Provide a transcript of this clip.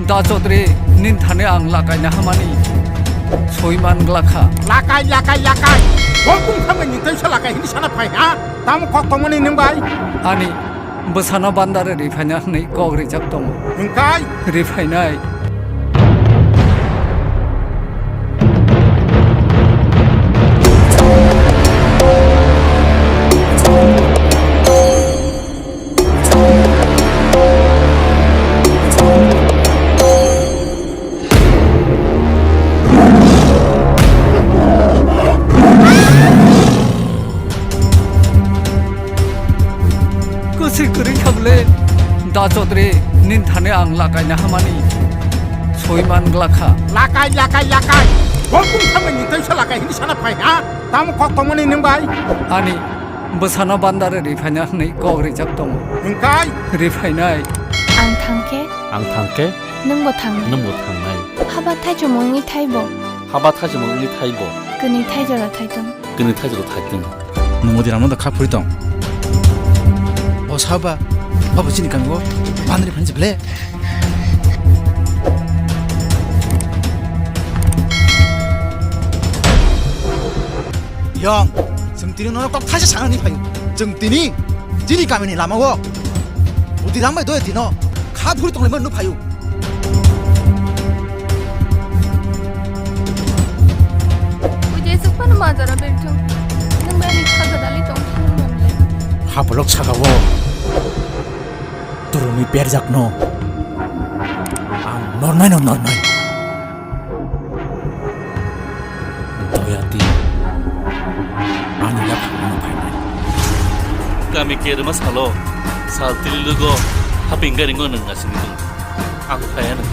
दा चौधरी निन थाने आं लागायनो हामानि सयमान ग्लाखा लागाय बकुम खामगोन निथायसो लागाय हिनि साना फाय हा ताम खतमनि नंबाय आनि बोसाना बान्दार रिफाइना हनै गग्रि जाक दं नंखाय रिफाइनाय गोसो गोरै खाबले दा चौधरी निन थाने आं लागायनो हामानि सयमान ग्लाखा लागाय बकुम खामगोन निथायसो लागाय हिनि साना फाय हा ताम खतमनि नंबाय आनि बोसाना बान्दार रिफाइना हनै गग्रि जाक दं नंखाय रिफाइनाय आं थांके नोंबो थांनाय हाबा थाइजौ मङै थाइब गोनै थाइजरा थाइदों 너 어디 라면 더 카풀이동 사봐 지니까 이거 마늘이 반지 블레 형 정띠는 너는 꼭 다시 상하니 파요 정띠니 지니 가면이 라마고 어디 라마에 넣어야 되너 카풀이 동네만 너 파요 우제 숙파는 맞아라 벨통 능바니 차가달리 똥타는데 하블럭 차가워 두루미 베르작노 아 너나이 너야디 아니가 방문 파이나 kami kirim salo saltil lugo hapinggaringo nang asing aku kaya nang